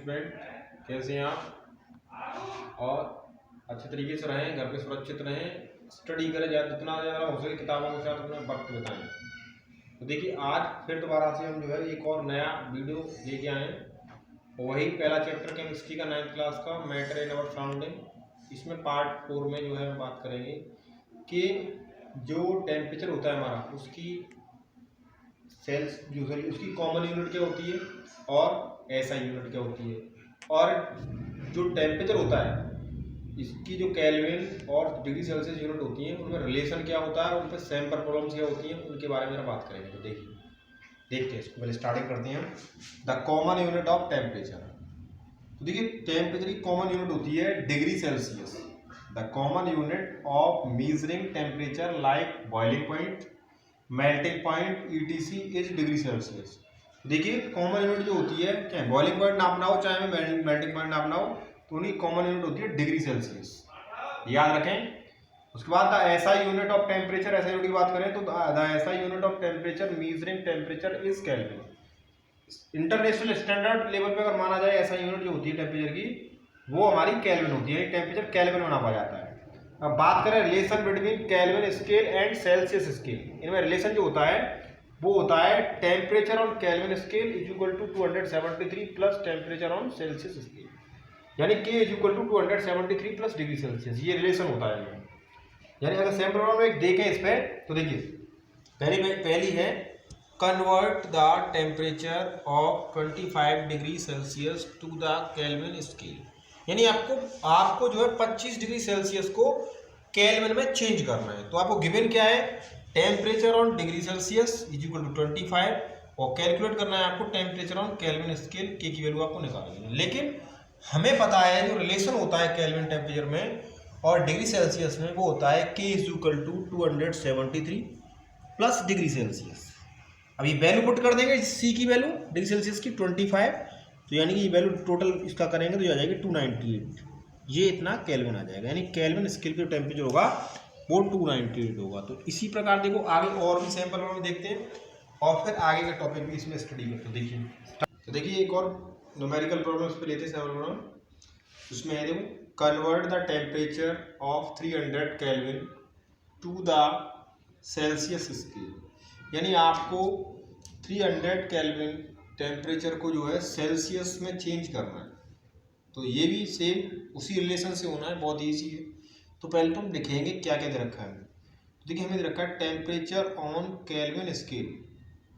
Student, कैसे हैं आप? और अच्छे तरीके से रहें, घर पे सुरक्षित रहें, स्टडी करें, जितना ज़्यादा हो सके किताबों के साथ अपना वक्त बिताएं। तो देखिए आज फिर दोबारा से हम जो है एक और नया वीडियो लेके आए हैं। वही पहला चैप्टर केमिस्ट्री का 9th क्लास का मैटर इन आवर सराउंडिंग। इसमें पार्ट 4 में जो है बात करेंगे कि जो टेम्परेचर होता है हमारा, उसकी सेल्स यूजली उसकी कॉमन यूनिट क्या होती है और एसआई यूनिट क्या होती है, और जो टेम्परेचर होता है इसकी जो केल्विन और डिग्री सेल्सियस यूनिट होती हैं उनमें रिलेशन क्या होता है और उन पर सैम्पल प्रॉब्लम्स क्या होती हैं, उनके बारे में बात करेंगे। तो देखते हैं इसको, पहले स्टार्टिंग करते हैं। The common unit of temperature. तो देखिए टेम्परेचर की कॉमन यूनिट होती है degree Celsius. The common unit of measuring temperature like boiling point, melting point etc is degree Celsius. देखिए कॉमन यूनिट जो होती है, चाहे बॉइलिंग पॉइंट नापना हो चाहे हमें मेल्टिंग पॉइंट नापना हो, तो उनकी कॉमन यूनिट होती है डिग्री सेल्सियस, याद रखें। उसके बाद the SI unit of temperature, SI unit की बात करें तो the SI unit of temperature measuring temperature is kelvin. International standard level पे अगर माना जाए एसआई यूनिट जो होती है टेम्परेचर की, वो हमारी केल्विन होती है, टेम्परेचर केल्विन में नापा जाता है। अब बात करें relation between Kelvin scale and Celsius scale, इनमें रिलेशन जो होता है वो होता है temperature on Kelvin scale is equal to 273 plus temperature on Celsius scale, यानी K is equal to 273 plus degree Celsius. ये रिलेशन होता है इनमें। यानी अगर सेम प्रॉब्लम में देखें इस पर, तो देखिए पहली है convert the temperature of 25 degree Celsius to the Kelvin scale, यानी आपको जो है 25 डिग्री सेल्सियस को केल्विन में चेंज करना है। तो आपको गिवन क्या है, temperature on degree Celsius is equal to 25, और कैलकुलेट करना है आपको टेम्परेचर ऑन केल्विन स्केल, के की वैल्यू आपको निकालनी है। लेकिन हमें पता है जो रिलेशन होता है केल्विन टेम्परेचर में और डिग्री सेल्सियस में, वो होता है K is equal to 273 plus degree Celsius. अब ये वैल्यू पुट कर देंगे, C की वैल्यू डिग्री सेल्सियस की 25, तो यानी कि ये वैल्यू टोटल इसका करेंगे तो ये आ जाएगी 298, ये इतना केल्विन आ जाएगा। यानी केल्विन स्केल पे टेम्परेचर होगा वो 298 होगा। तो इसी प्रकार देखो आगे और भी सैंपल में देखते हैं और फिर आगे का टॉपिक भी इसमें स्टडी करते। तो देखिए एक और न्यूमेरिकल प्रॉब्लम पे लेते हैं सैंपल प्रॉब्लम। उसमें है देखो, convert the temperature of 300 Kelvin to the Celsius scale, यानी आपको 300 केल्विन टेम्परेचर को जो है सेल्सियस में चेंज करना है। तो ये भी सेम उसी रिलेशन से होना है, बहुत ईजी है। तो पहले तो हम लिखेंगे क्या क्या दे रखा है। तो देखिए हमें दे रखा है टेम्परेचर ऑन केल्विन स्केल,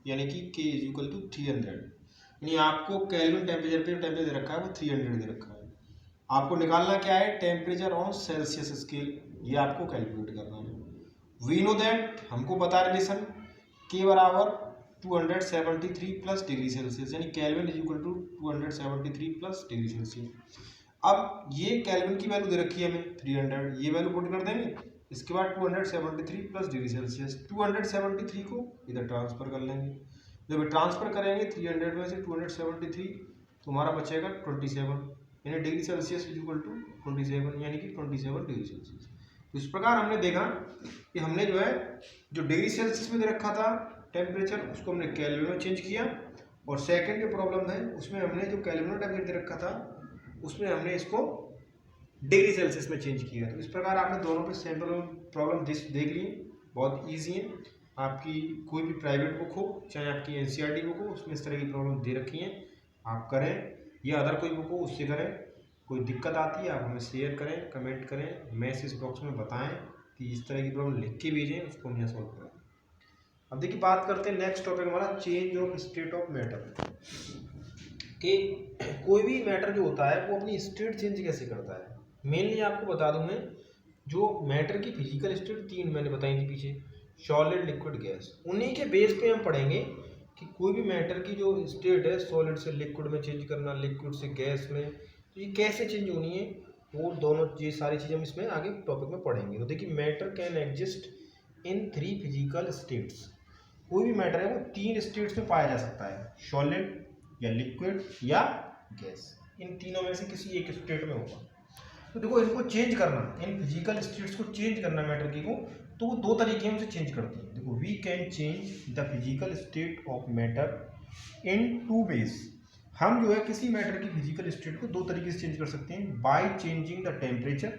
यानी कि K इज इक्वल टू 300, यानी आपको केल्विन टेम्परेचर पे टेम्परेचर दे रखा है वो 300 दे रखा है। आपको निकालना क्या है, टेम्परेचर ऑन सेल्सियस स्केल, ये आपको कैलकुलेट करना है। वी नो दैट, हमको पता है रिलेशन K बराबर 273 प्लस डिग्री सेल्सियस, यानी Kelvin is equal to 273 plus degree Celsius. अब ये केल्विन की वैल्यू दे रखी है हमें 300, ये वैल्यू पुट कर देंगे। इसके बाद 273 प्लस डिग्री सेल्सियस, 273 को इधर ट्रांसफर कर लेंगे। जब ट्रांसफर करेंगे 300 में से 273, तो हमारा बचेगा 27, यानी degree Celsius is equal to 27, यानी कि 27 डिग्री सेल्सियस। तो इस प्रकार हमने देखा कि हमने जो है जो डिग्री सेल्सियस में दे रखा था टेम्परेचर, उसको हमने केल्विन में चेंज किया, और सेकंड जो प्रॉब्लम है उसमें हमने जो केल्विन में टेम्परेचर दे रखा था उसमें हमने इसको डिग्री सेल्सियस में चेंज किया। तो इस प्रकार आपने दोनों पे सैंपल प्रॉब्लम देख ली, बहुत ईजी है। आपकी कोई भी प्राइवेट बुक हो चाहे आपकी एनसीईआरटी बुक हो, उसमें इस तरह की प्रॉब्लम दे रखी हैं, आप करें, या अदर कोई बुक हो उससे करें। कोई दिक्कत आती है आप हमें शेयर करें, कमेंट करें, मैसेज बॉक्स में बताएं कि इस तरह की प्रॉब्लम लिख के भेजें, उसको हम यहाँ सॉल्व करें। अब देखिए बात करते हैं नेक्स्ट टॉपिक हमारा change of state of matter, कि कोई भी मैटर जो होता है वो अपनी स्टेट चेंज कैसे करता है। मेनली आपको बता दूं मैं, जो मैटर की फिजिकल स्टेट 3 मैंने बताई थी पीछे, सॉलिड लिक्विड गैस, उन्हीं के बेस पे हम पढ़ेंगे कि कोई भी मैटर की जो स्टेट है सॉलिड से लिक्विड में चेंज करना, लिक्विड से गैस में, तो ये कैसे चेंज होनी है, वो दोनों ये सारी चीज़ें हम इसमें आगे टॉपिक में पढ़ेंगे। तो देखिए matter can exist in 3 physical states, कोई भी मैटर है वो 3 स्टेट्स में पाया जा सकता है, सॉलिड या लिक्विड या गैस, इन तीनों में से किसी एक स्टेट में होगा। तो देखो इनको चेंज करना, इन फिजिकल स्टेट्स को चेंज करना मैटर की को, तो वो 2 तरीके हमसे चेंज करती है। देखो we can change the physical state of matter in 2 ways, हम जो है किसी मैटर की फिजिकल स्टेट को दो तरीके से चेंज कर सकते हैं, बाय चेंजिंग द टेम्परेचर,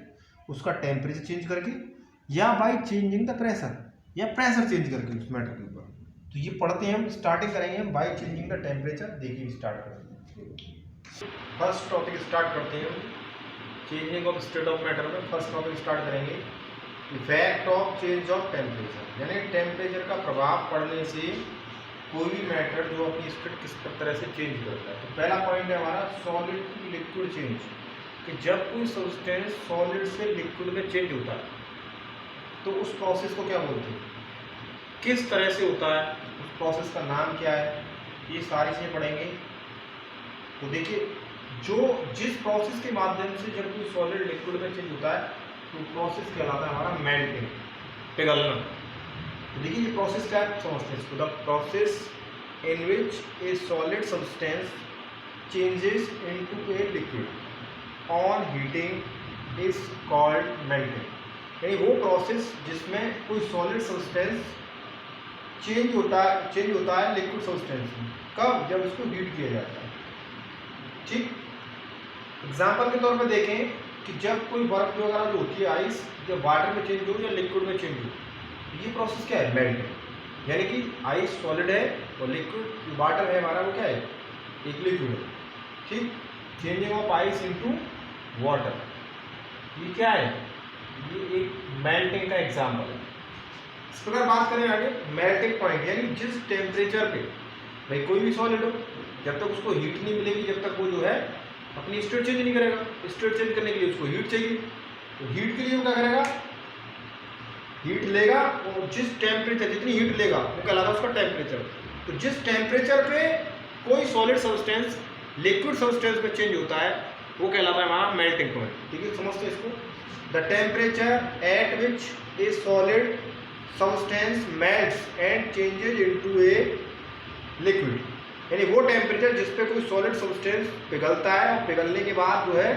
उसका टेम्परेचर चेंज करके, या बाय चेंजिंग द प्रेशर, या प्रेशर चेंज करके उस मैटर के ऊपर। तो ये पढ़ते हैं हम, स्टार्टिंग करेंगे हम बाय चेंजिंग द टेम्परेचर। देखिए स्टार्ट करते हैं, फर्स्ट टॉपिक स्टार्ट करते हैं हम changing of state of matter में। फर्स्ट टॉपिक स्टार्ट करेंगे effect of change of temperature, यानी टेम्परेचर का प्रभाव पड़ने से कोई भी मैटर जो अपनी स्टेट किस तरह से चेंज करता है। तो पहला पॉइंट है हमारा सॉलिड टू लिक्विड चेंज, कि जब कोई सब्सटेंस सॉलिड से लिक्विड में चेंज होता है तो उस प्रोसेस को क्या बोलते हैं, किस तरह से होता है, उस प्रोसेस का नाम क्या है, ये सारी चीज़ें पढ़ेंगे। तो देखिए जो जिस प्रोसेस के माध्यम से जब कोई सॉलिड लिक्विड में चेंज होता है तो प्रोसेस कहलाता है हमारा मेल्टिंग, पिघलना। तो देखिए ये प्रोसेस क्या है समझते हैं इसको। The process in which A solid substance changes into a liquid on heating is called melting, यानी वो प्रोसेस जिसमें कोई सॉलिड सब्सटेंस चेंज होता है लिक्विड सब्सटेंस में। कब? जब उसको हीट किया जाता है। ठीक, एग्जाम्पल के तौर पर देखें कि जब कोई बर्फ वगैरह जो होती है आइस, जब वाटर में चेंज हो या लिक्विड में चेंज हो, ये प्रोसेस क्या है, मेल्टिंग। यानी कि आइस सॉलिड है और लिक्विड वाटर है हमारा, वो क्या है, एक लिक्विड है। ठीक, changing of ice into water, ये क्या है, ये एक मेल्टिंग का एग्जाम्पल है। इस प्रकार बात करें आगे मेल्टिंग पॉइंट, यानी जिस टेम्परेचर पे भाई कोई भी सॉलिड हो, जब तक उसको हीट नहीं मिलेगी जब तक वो जो है अपनी स्टेट चेंज नहीं करेगा। स्टेट चेंज करने के लिए उसको हीट चाहिए, तो हीट के लिए वो क्या करेगा, हीट लेगा, और जिस टेम्परेचर जितनी हीट लेगा वो कहलाता है उसका टेम्परेचर। तो जिस टेम्परेचर पे कोई सॉलिड सब्सटेंस लिक्विड सब्सटेंस में चेंज होता है वो कहलाता है हमारा मेल्टिंग पॉइंट। ठीक है, समझते हैं इसको। The temperature at which A solid substance melts and changes into a liquid, यानी वो टेम्परेचर जिस पे कोई सॉलिड सब्सटेंस पिघलता है और पिघलने के बाद जो है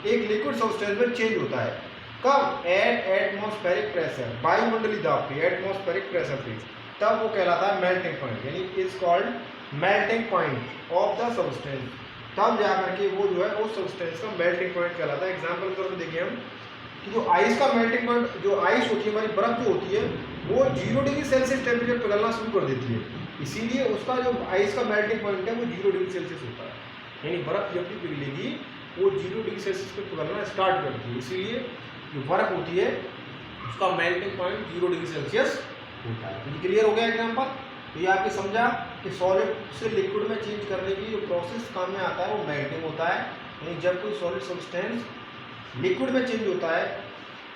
एक लिक्विड सब्सटेंस में चेंज होता है। कब? एट एटमॉस्फेरिक प्रेशर, वायुमंडलीय दाब पे, एटमॉस्फेरिक प्रेशर पे, तब वो कहलाता है मेल्टिंग पॉइंट, यानी is called melting point of the substance. तब जाकर के वो जो है उस सब्सटेंस का मेल्टिंग पॉइंट कहलाता है। एग्जाम्पल के तौर पर देखिए हम कि जो आइस का मेल्टिंग पॉइंट, जो आइस होती है हमारी बर्फ जो होती है वो 0 डिग्री सेल्सियस टेम्परेचर पिघलना शुरू कर देती है, इसीलिए उसका जो आइस का मेल्टिंग पॉइंट है वो 0 डिग्री सेल्सियस होता है। यानी बर्फ जब भी पिघलेगी वो 0 डिग्री सेल्सियस पे पिघलना स्टार्ट करती है, इसीलिए जो बर्फ होती है उसका मेल्टिंग पॉइंट 0 डिग्री सेल्सियस होता है। तो क्लियर हो गया एग्जाम्पल। तो ये आपने समझा कि सॉलिड से लिक्विड में चेंज करने की जो प्रोसेस काम में आता है वो मेल्टिंग होता है, यानी जब कोई सॉलिड सब्सटेंस लिक्विड में चेंज होता है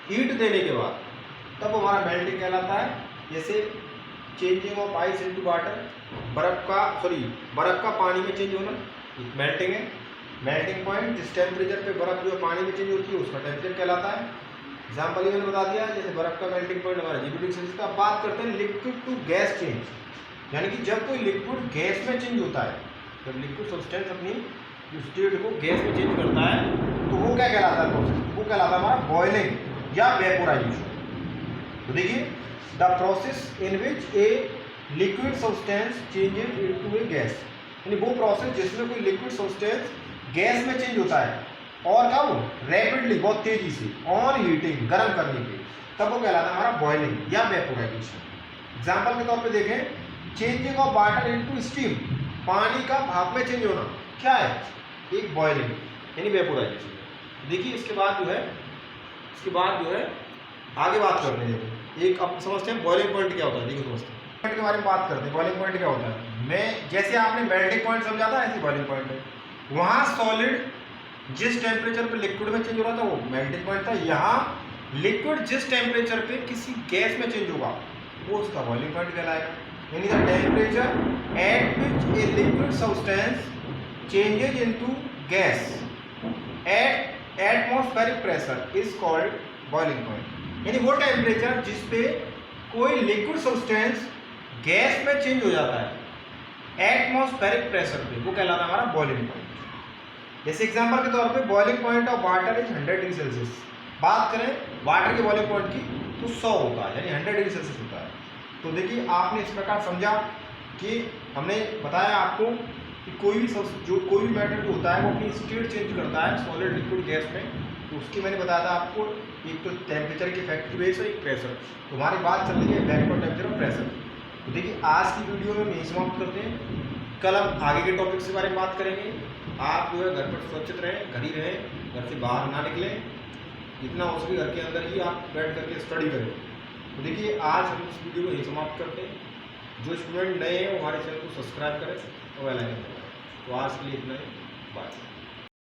हीट देने के बाद, तब हमारा मेल्टिंग कहलाता है। जैसे changing of ice into water, बर्फ का पानी में चेंज होना मेल्टिंग है। मेल्टिंग पॉइंट जिस टेम्परेचर पे बर्फ जो है पानी में चेंज होती है उसका टेम्परेचर कहलाता है। एग्जाम्पल ये मैंने बता दिया, जैसे बर्फ का मेल्टिंग पॉइंट हमारा 0 डिग्री सेल्सियस का। बात करते हैं लिक्विड टू गैस चेंज, यानी कि जब कोई लिक्विड गैस में चेंज होता है, जब लिक्विड सब्सटेंस अपनी स्टेट को गैस में चेंज करता है तो वो क्या कहलाता है प्रोसेस, वो कहलाता है हमारा बॉइलिंग या वेपोराइजेशन। तो देखिए the process in which a liquid substance changes into A gas, यानी वो प्रोसेस जिसमें कोई लिक्विड सब्सटेंस गैस में चेंज होता है और कब, रैपिडली, बहुत तेजी से, ऑन हीटिंग, गर्म करने पे, तब वो कहलाता है हमारा बॉइलिंग या वेपोराइजेशन। एग्जाम्पल के तौर पे देखें changing of water into steam, पानी का भाप में चेंज होना क्या है, एक बॉइलिंग यानी वेपोराइजेशन। देखिए इसके बाद जो है आगे बात करते हैं। एक अब समझते हैं बॉइलिंग पॉइंट क्या होता है। देखिए समझते हैं पॉइंट के बारे में बात करते हैं। बॉइलिंग पॉइंट क्या होता है, मैं जैसे आपने मेल्टिंग पॉइंट समझा था ऐसे बॉइलिंग पॉइंट है। वहाँ सॉलिड जिस टेम्परेचर पे लिक्विड में चेंज हो रहा था वो मेल्टिंग पॉइंट था। यहाँ लिक्विड जिस टेम्परेचर पे किसी गैस में चेंज होगा वो उसका बॉइलिंग पॉइंट कहलाएगा। यानी the temperature at which a liquid substance changes into gas at atmospheric pressure is called boiling point. यानी वो टेम्परेचर जिस पे कोई लिक्विड सब्सटेंस गैस में चेंज हो जाता है एटमॉस्फेरिक प्रेशर पे, वो कहलाता है हमारा बॉइलिंग पॉइंट। जैसे एग्जांपल के तौर पे boiling point of water is 100 degree Celsius. बात करें वाटर के बॉइलिंग पॉइंट की तो 100 होता है, यानी 100 डिग्री सेल्सियस होता है। तो देखिए आपने इस प्रकार समझा कि हमने बताया आपको कि कोई भी मेटल जो होता है वो अपनी स्टेट चेंज करता है सॉलिड लिक्विड गैस में। तो उसकी मैंने बताया था आपको, एक तो टेम्परेचर की फैक्टर बेस है, एक प्रेशर। तो हमारी बात चल रही है वेक्टर टेम्परेचर और प्रेशर। तो देखिए आज की वीडियो में हम यही समाप्त करते हैं। कल हम आगे के टॉपिक के बारे में बात करेंगे। आप जो है घर पर सुरक्षित रहें, घर ही रहें, घर से बाहर ना निकलें, जितना हो सके घर के अंदर ही आप बैठ करके स्टडी करें। तो देखिए आज हम इस वीडियो को यही समाप्त करते हैं। जो स्टूडेंट नए हैं वो हमारे चैनल को सब्सक्राइब करें और बेल आइकन दबाएं। तो आज के लिए इतना ही, बाय।